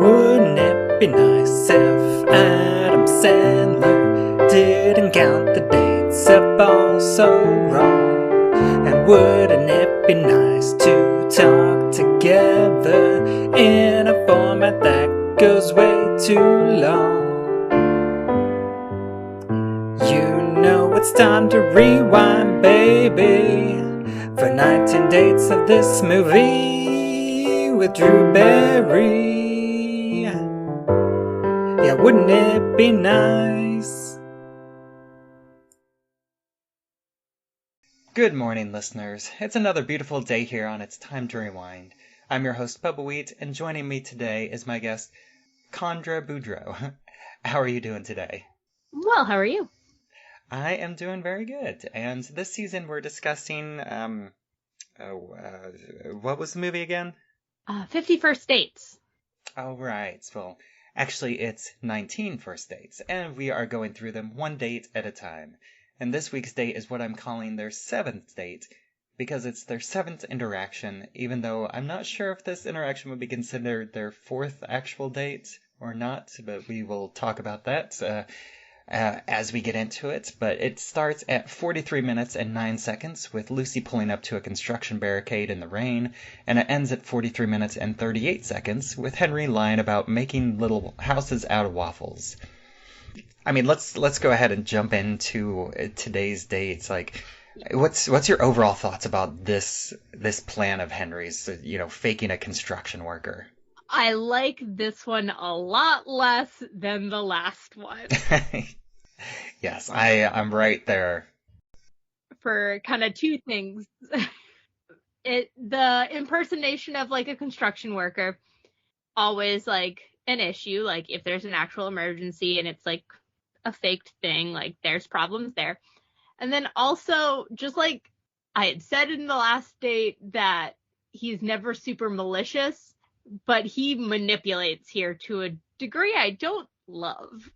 Wouldn't it be nice if Adam Sandler didn't count the dates up all so wrong? And wouldn't it be nice to talk together in a format that goes way too long? You know it's time to rewind, baby, for 19 dates of this movie with Drew Barry. Yeah, wouldn't it be nice? Good morning, listeners. It's another beautiful day here on It's Time to Rewind. I'm your host, Bubbawheat, and joining me today is my guest, Chandra Boudreau. How are you doing today? Well, how are you? I am doing very good. And this season we're discussing, what was the movie again? 50 First Dates. Oh, right. Well, actually, it's 19 first dates, and we are going through them one date at a time. And this week's date is what I'm calling their 7th date, because it's their 7th interaction, even though I'm not sure if this interaction would be considered their 4th actual date or not, but we will talk about that as we get into it. But it starts at 43 minutes and 9 seconds with Lucy pulling up to a construction barricade in the rain, and it ends at 43 minutes and 38 seconds with Henry lying about making little houses out of waffles. I mean, let's go ahead and jump into today's dates. Like, what's your overall thoughts about this plan of Henry's, faking a construction worker? I like this one a lot less than the last one. Yes, I'm right there. For kind of two things. The impersonation of like a construction worker, always like an issue. Like if there's an actual emergency and it's like a faked thing, like there's problems there. And then also just like I had said in the last date that he's never super malicious, but he manipulates here to a degree I don't love.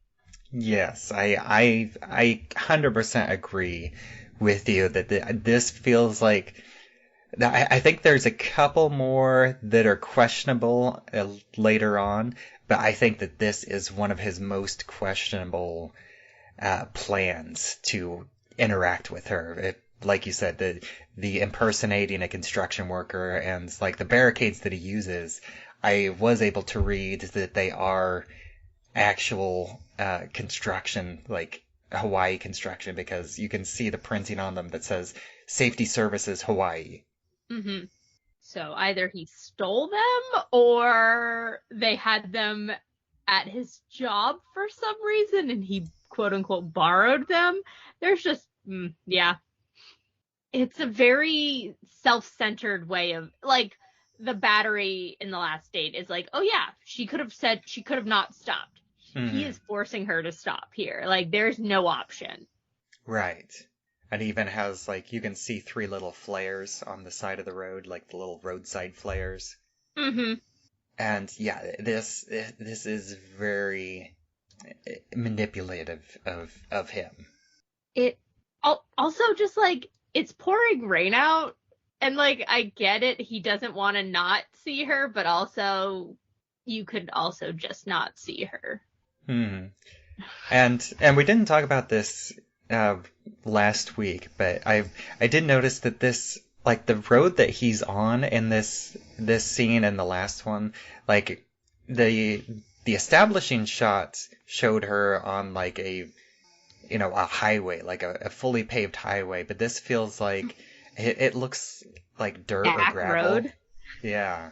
Yes, I 100% agree with you that this feels like I think there's a couple more that are questionable later on, but I think that this is one of his most questionable plans to interact with her. Like you said, the impersonating a construction worker and like the barricades that he uses, I was able to read that they are actual construction, like Hawaii construction, because you can see the printing on them that says Safety Services Hawaii. Mm-hmm. So either he stole them or they had them at his job for some reason and he quote unquote borrowed them. There's just, yeah. It's a very self-centered way of, like, the battery in the last date is like, oh yeah, she could have not stopped. Mm-hmm. He is forcing her to stop here. Like, there's no option. Right. And even has, like, you can see 3 little flares on the side of the road, like the little roadside flares. Mm-hmm. And yeah, this is very manipulative of him. It also just like, it's pouring rain out, and like I get it, he doesn't want to not see her, but also you could also just not see her. And we didn't talk about this last week, but I did notice that this, like, the road that he's on in this scene and the last one, like the establishing shot showed her on like a highway, like a fully paved highway, but this feels like it looks like dirt or gravel. Road. Yeah.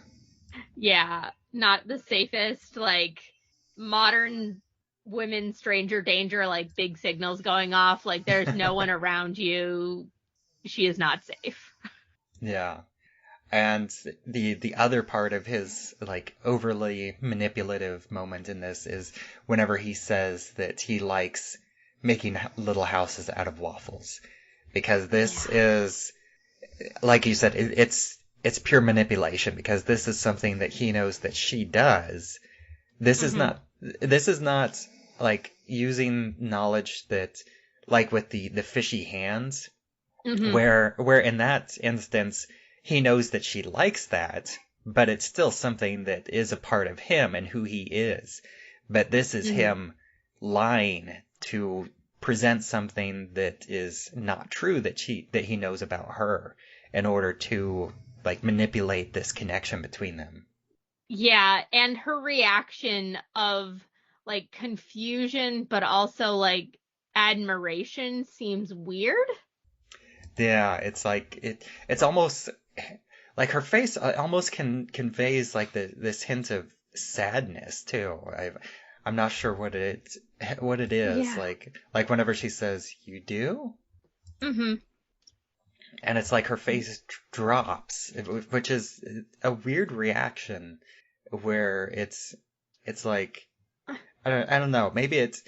Yeah, not the safest, like modern women stranger danger, like big signals going off, like there's no one around you. She is not safe. Yeah. And the other part of his like overly manipulative moment in this is whenever he says that he likes making little houses out of waffles, because this is, like you said, it's pure manipulation, because this is something that he knows that she does. This is not like using knowledge that, like with the fishy hands, where in that instance he knows that she likes that, but it's still something that is a part of him and who he is. But this is him lying to present something that is not true that he knows about her in order to like manipulate this connection between them. Yeah, and her reaction of like confusion but also like admiration seems weird. Yeah, it's like it's almost like her face almost conveys like this hint of sadness too. I'm not sure what it is. Yeah. Like whenever she says "you do," and it's like her face drops, which is a weird reaction where it's like I don't know. Maybe it's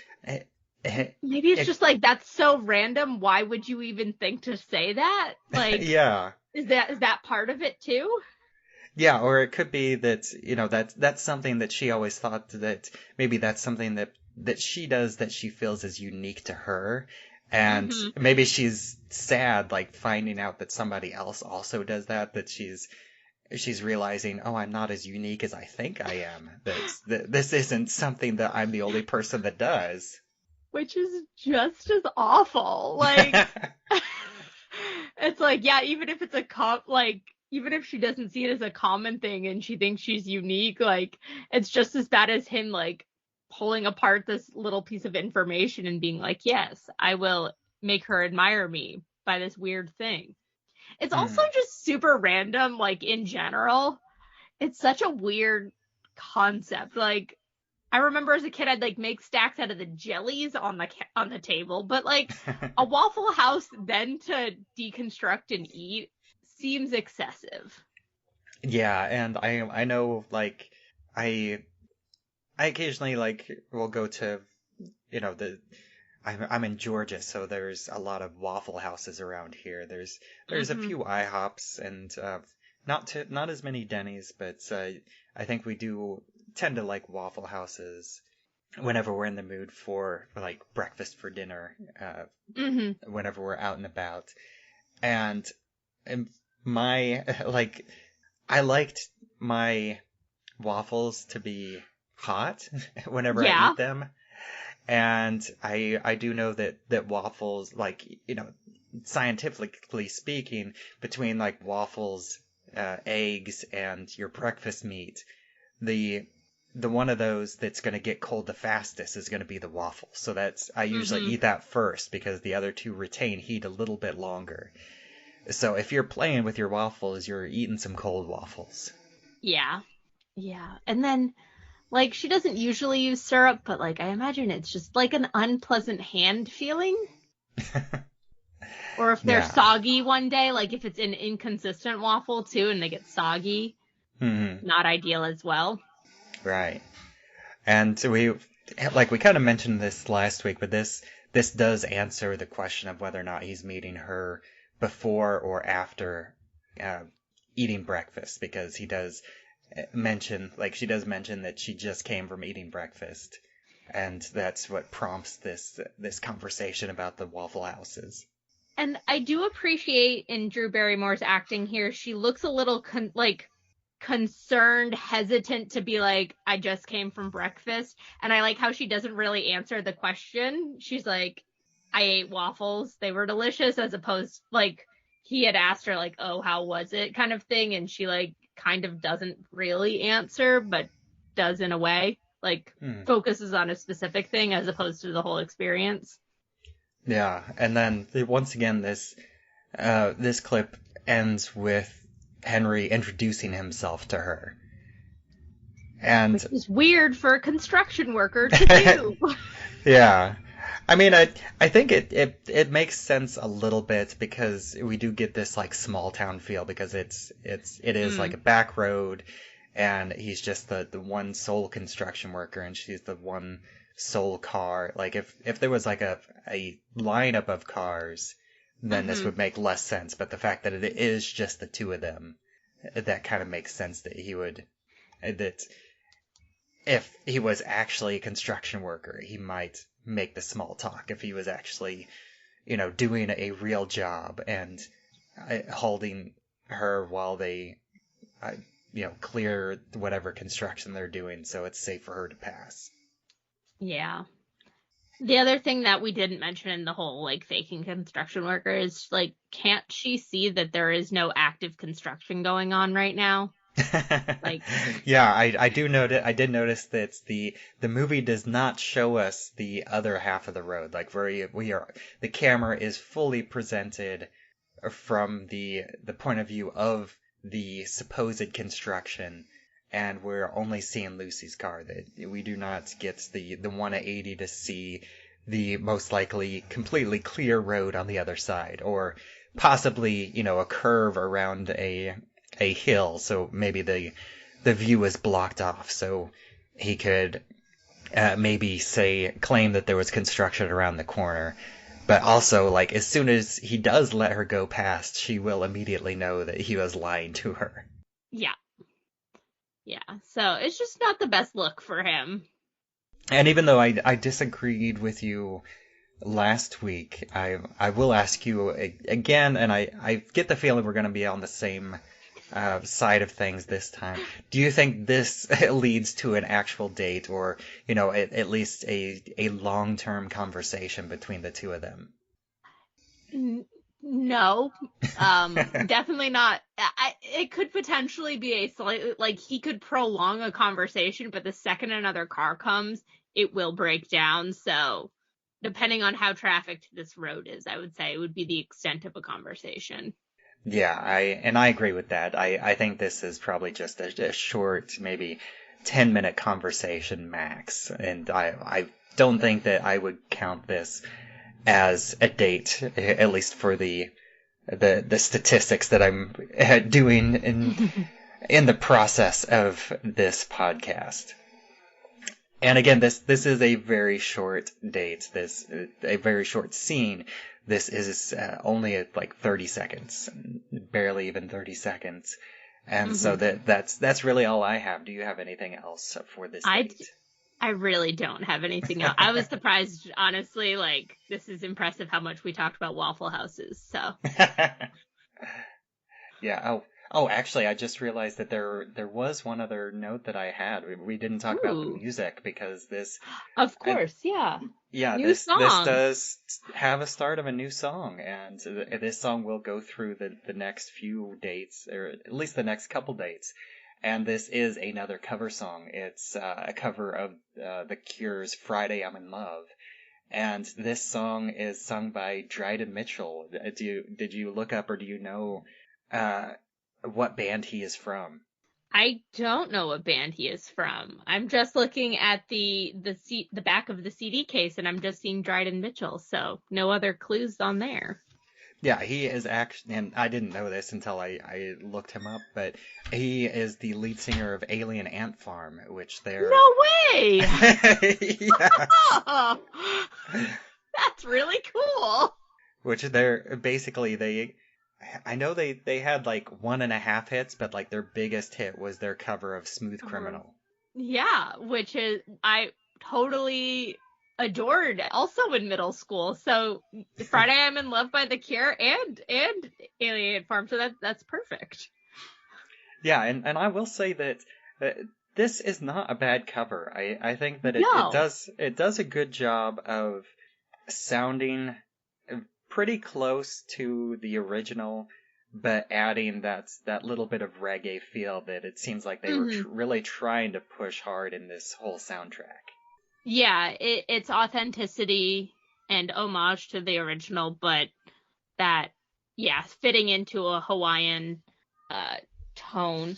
Maybe it's just like that's so random. Why would you even think to say that? Like, yeah. is that part of it too? Yeah, or it could be that, that's something that she always thought that maybe that's something that she does that she feels is unique to her. And maybe she's sad, like finding out that somebody else also does that she's realizing, oh, I'm not as unique as I think I am. That this isn't something that I'm the only person that does. Which is just as awful. Like, it's like, yeah, even if it's even if she doesn't see it as a common thing and she thinks she's unique, like, it's just as bad as him, like, pulling apart this little piece of information and being like, yes, I will make her admire me by this weird thing. It's also just super random, like, in general. It's such a weird concept. Like, I remember as a kid, I'd like make stacks out of the jellies on the table, but like a Waffle House then to deconstruct and eat seems excessive. Yeah, and I know like I occasionally like will go to the I'm in Georgia, so there's a lot of Waffle Houses around here. There's a few IHOPs and not as many Denny's, but I think we do tend to like Waffle Houses whenever we're in the mood for like breakfast for dinner, whenever we're out and about. And my like I liked my waffles to be hot whenever I Yeah. eat them. And I do know that waffles, like, scientifically speaking, between like waffles, eggs, and your breakfast meat, the one of those that's going to get cold the fastest is going to be the waffle. So I usually eat that first because the other two retain heat a little bit longer. So if you're playing with your waffles, you're eating some cold waffles. Yeah. Yeah. And then like she doesn't usually use syrup, but like I imagine it's just like an unpleasant hand feeling. Or if they're Yeah. soggy one day, like if it's an inconsistent waffle too and they get soggy, not ideal as well. Right. And we kind of mentioned this last week, but this does answer the question of whether or not he's meeting her before or after eating breakfast, because he does mention, like she does mention that she just came from eating breakfast, and that's what prompts this conversation about the Waffle Houses. And I do appreciate in Drew Barrymore's acting here, she looks a little concerned, hesitant to be like, I just came from breakfast. And I like how she doesn't really answer the question. She's like, I ate waffles. They were delicious, as opposed like he had asked her like, oh, how was it kind of thing. And she like kind of doesn't really answer, but does in a way, like focuses on a specific thing as opposed to the whole experience. Yeah. And then once again, this clip ends with Henry introducing himself to her. And which is weird for a construction worker to do. Yeah. I mean, I think it makes sense a little bit because we do get this like small town feel, because it is like a back road, and he's just the one sole construction worker and she's the one sole car. Like if there was like a lineup of cars, then this would make less sense. But the fact that it is just the two of them, that kind of makes sense that if he was actually a construction worker, he might make the small talk. If he was actually, doing a real job and holding her while they, clear whatever construction they're doing so it's safe for her to pass. Yeah. The other thing that we didn't mention in the whole, like, faking construction worker is, like, can't she see that there is no active construction going on right now? Like, yeah, I did notice that the movie does not show us the other half of the road. Like the camera is fully presented from the point of view of the supposed construction, and we're only seeing Lucy's car. That we do not get the 180 to see the most likely completely clear road on the other side, or possibly a curve around a hill, so maybe the view is blocked off, so he could maybe claim that there was construction around the corner. But also, like, as soon as he does let her go past, she will immediately know that he was lying to her. Yeah. Yeah, so it's just not the best look for him. And even though I disagreed with you last week, I will ask you again, and I get the feeling we're going to be on the same side of things this time. Do you think this leads to an actual date, or at least a long-term conversation between the two of them? No, definitely not. It could potentially be a slightly, like, he could prolong a conversation, but the second another car comes, it will break down. So depending on how trafficked this road is, I would say it would be the extent of a conversation. Yeah, I agree with that. I think this is probably just a short, maybe 10-minute conversation max, and I don't think that I would count this as a date, at least for the statistics that I'm doing in the process of this podcast. And again, this is a very short date. A very short scene. This is only like 30 seconds, barely even 30 seconds. And so that's really all I have. Do you have anything else for this date? I really don't have anything else. I was surprised, honestly. Like, this is impressive how much we talked about Waffle Houses. So. Yeah. Oh, actually, I just realized that there was one other note that I had. We didn't talk about the music because this. Of course, yeah. Yeah, new this song. does have a start of a new song, and this song will go through the next few dates, or at least the next couple dates. And this is another cover song. It's a cover of The Cure's "Friday I'm in Love." And this song is sung by Dryden Mitchell. Did you look up, or do you know what band he is from? I don't know what band he is from. I'm just looking at the back of the CD case, and I'm just seeing Dryden Mitchell, so no other clues on there. Yeah, he is actually, and I didn't know this until I looked him up, but he is the lead singer of Alien Ant Farm, which they're... No way! Yes. That's really cool. Which they're basically, I know they had like 1.5 hits, but like their biggest hit was their cover of Smooth Criminal. Yeah, which is, I totally adored also in middle school. So Friday I'm in Love by The Cure and Alien Ant Farm, so that's perfect. Yeah, and I will say that this is not a bad cover. I think that it does a good job of sounding pretty close to the original, but adding that little bit of reggae feel that it seems like they were really trying to push hard in this whole soundtrack. Yeah, it's authenticity and homage to the original, but that, yeah, fitting into a Hawaiian tone.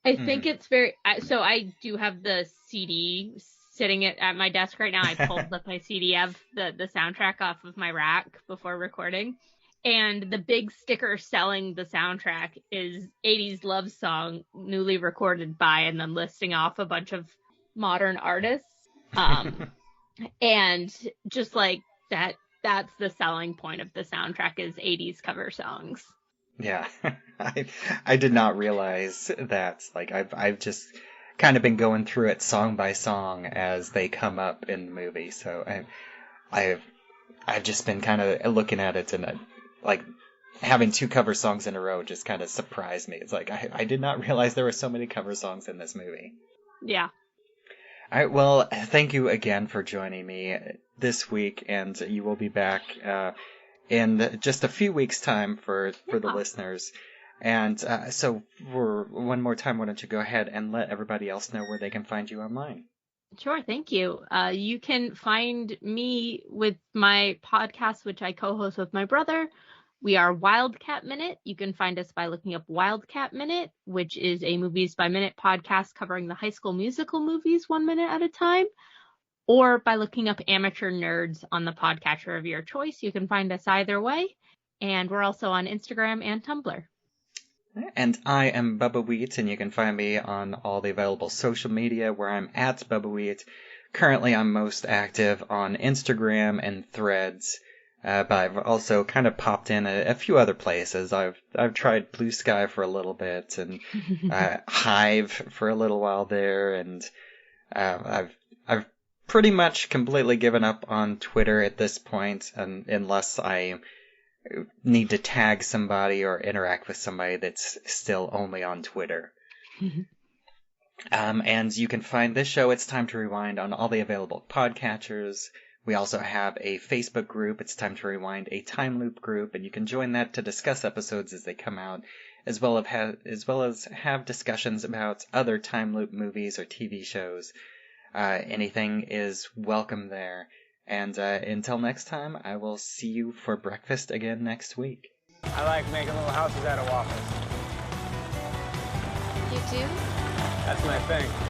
I think it's very... So I do have the CD sitting at my desk right now. I pulled up my CD. I have the soundtrack off of my rack before recording. And the big sticker selling the soundtrack is 80s love song, newly recorded by, and then listing off a bunch of modern artists. And just like that's the selling point of the soundtrack is 80s cover songs. Yeah, I did not realize that. Like I've just kind of been going through it song by song as they come up in the movie. So I've just been kind of looking at it and like having 2 cover songs in a row just kind of surprised me. It's like, I did not realize there were so many cover songs in this movie. Yeah. All right, well, thank you again for joining me this week, and you will be back in just a few weeks' time for the listeners. And so for one more time, why don't you go ahead and let everybody else know where they can find you online? Sure, thank you. You can find me with my podcast, which I co-host with my brother. We are Wildcat Minute. You can find us by looking up Wildcat Minute, which is a Movies by Minute podcast covering the High School Musical movies 1 minute at a time, or by looking up Amateur Nerds on the podcatcher of your choice. You can find us either way. And we're also on Instagram and Tumblr. And I am Bubbawheat, and you can find me on all the available social media where I'm at Bubbawheat. Currently, I'm most active on Instagram and Threads, but I've also kind of popped in a few other places. I've tried Blue Sky for a little bit, and Hive for a little while there, and I've pretty much completely given up on Twitter at this point, unless I need to tag somebody or interact with somebody that's still only on Twitter. And you can find this show, It's Time to Rewind, on all the available podcatchers. We also have a Facebook group, It's Time to Rewind, a time loop group, and you can join that to discuss episodes as they come out, as well as have discussions about other time loop movies or TV shows. Anything is welcome there. And until next time, I will see you for breakfast again next week. I like making little houses out of waffles. You do? That's my thing.